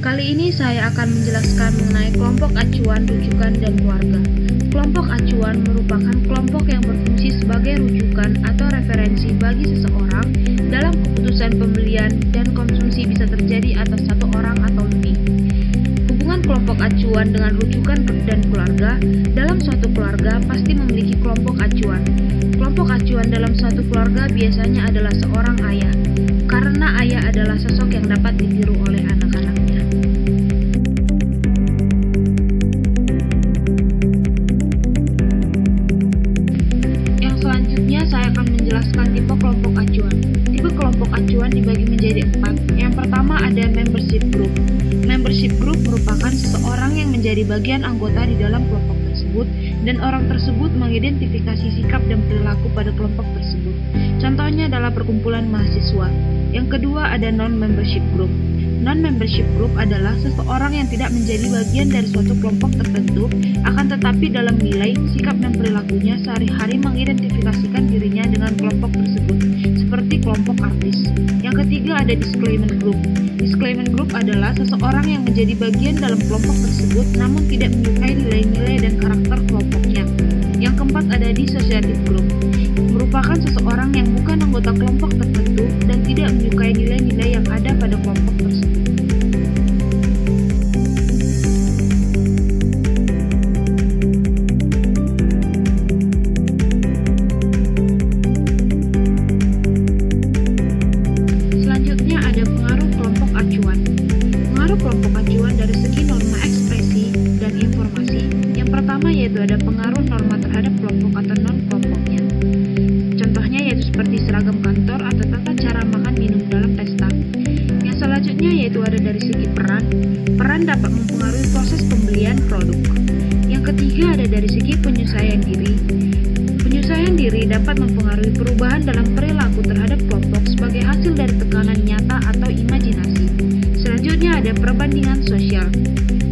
Kali ini saya akan menjelaskan mengenai kelompok acuan, rujukan, dan keluarga. Kelompok acuan merupakan kelompok yang berfungsi sebagai rujukan atau referensi bagi seseorang dalam keputusan pembelian dan konsumsi bisa terjadi atas satu orang atau lebih. Hubungan kelompok acuan dengan rujukan dan keluarga. Dalam suatu keluarga pasti memiliki kelompok acuan. Kelompok acuan dalam suatu keluarga biasanya adalah seorang ayah, karena ayah adalah sosok yang dapat ditiru oleh anak-anaknya. Yang selanjutnya saya akan menjelaskan tipe kelompok acuan. Tipe kelompok acuan dibagi menjadi 4. Yang pertama ada membership group. Membership group merupakan seseorang yang menjadi bagian anggota di dalam kelompok tersebut dan orang tersebut mengidentifikasi sikap dan perilaku pada kelompok tersebut. Contohnya adalah perkumpulan mahasiswa. Yang kedua ada non-membership group. Non-membership group adalah seseorang yang tidak menjadi bagian dari suatu kelompok tertentu, akan tetapi dalam nilai, sikap dan perilakunya sehari-hari mengidentifikasikan dirinya dengan kelompok tersebut, seperti kelompok artis. Yang ketiga ada disclaimant group. Disclaimant group adalah seseorang yang menjadi bagian dalam kelompok tersebut namun tidak menyukai nilai-nilai dan karakter kelompoknya. Yang keempat ada dissociative group. Merupakan seseorang yang bukan anggota kelompok tertentu dan tidak menyukai nilai-nilai yang ada pada kelompok tersebut. Selanjutnya ada pengaruh kelompok acuan. Pengaruh kelompok acuan dari segi norma ekspresi dan informasi. Yang pertama yaitu ada pengaruh norma terhadap kelompok atau non-kelompoknya. Contohnya yaitu seperti seragam kantor atau tata cara makan minum dalam pesta. Yang selanjutnya yaitu ada dari segi peran. Peran dapat mempengaruhi proses pembelian produk. Yang ketiga ada dari segi penyesuaian diri. Penyesuaian diri dapat mempengaruhi perubahan dalam perilaku terhadap kelompok sebagai hasil dari tekanan nyata atau imajinasi. Selanjutnya ada perbandingan sosial.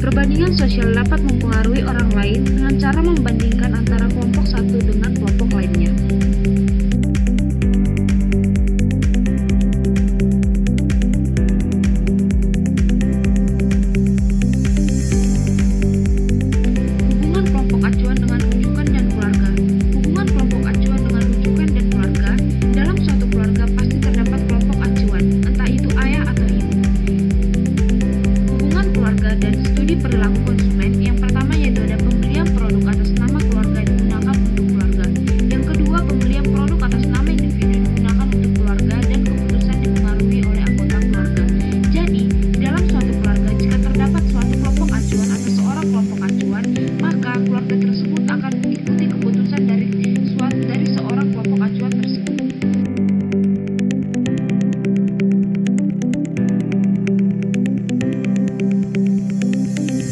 Perbandingan sosial dapat mempengaruhi orang lain dengan cara membandingkan antara kelompok satu dengan kelompok lainnya. Hubungan kelompok acuan dengan rujukan dan keluarga. Hubungan kelompok acuan dengan rujukan dan keluarga. Dalam suatu keluarga pasti terdapat kelompok acuan, entah itu ayah atau ibu. Hubungan keluarga dan studi perilaku konsumen. Yang pertama yaitu ada pembelian produk atas nama keluarga digunakan untuk keluarga. Yang kedua, pembelian produk atas nama individu digunakan untuk keluarga dan keputusan dipengaruhi oleh anggota keluarga. Jadi, dalam suatu keluarga jika terdapat suatu kelompok acuan atau seorang kelompok acuan, maka keluarga tersebut akan mengikuti keputusan dari seorang kelompok acuan tersebut.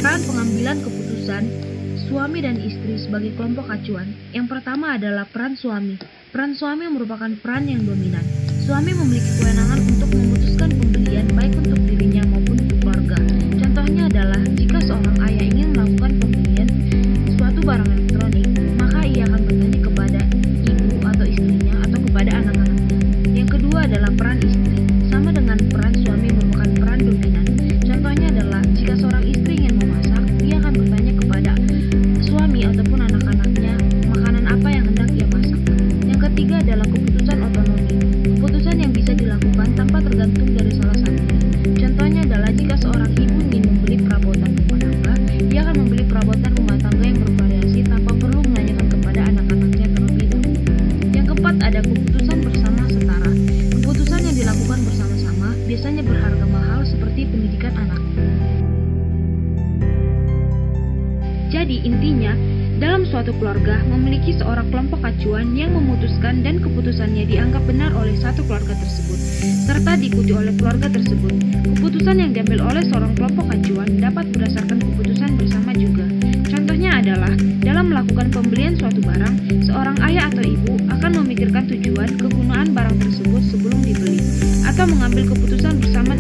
Peran pengambilan keputusan suami dan istri sebagai kelompok acuan. Yang pertama adalah peran suami. Peran suami merupakan peran yang dominan. Suami memiliki kewenangan untuk memutuskan pembelian baik untuk dirinya maupun untuk keluarga. Contohnya adalah jika seorang ayah ingin melakukan pembelian suatu barang elektronik, maka ia akan bertanya kepada ibu atau istrinya atau kepada anak-anaknya. Yang kedua adalah peran istri. Sama dengan peran suami merupakan peran dominan. Contohnya adalah jika seorang istri ingin memasak, ia akan bertanya kepada suami ataupun anak-anaknya makanan apa yang hendak ia masak. Yang ketiga adalah keputusan otonomi. Keputusan yang bisa dilakukan tanpa tergantung dari salah satunya. Contohnya adalah jika seorang ibu ingin membeli perabotan rumah tangga, ia akan membeli perabotan rumah tangga yang bervariasi tanpa perlu menanyakan kepada anak-anaknya terlebih dahulu. Yang keempat ada keputusan bersama setara. Keputusan yang dilakukan bersama-sama biasanya berharga mahal seperti pendidikan anak. Jadi intinya, dalam suatu keluarga memiliki seorang kelompok acuan yang memutuskan dan keputusannya dianggap benar oleh satu keluarga tersebut, serta diikuti oleh keluarga tersebut. Keputusan yang diambil oleh seorang kelompok acuan dapat berdasarkan keputusan bersama juga. Contohnya adalah, dalam melakukan pembelian suatu barang, seorang ayah atau ibu akan memikirkan tujuan kegunaan barang tersebut sebelum dibeli, atau mengambil keputusan bersama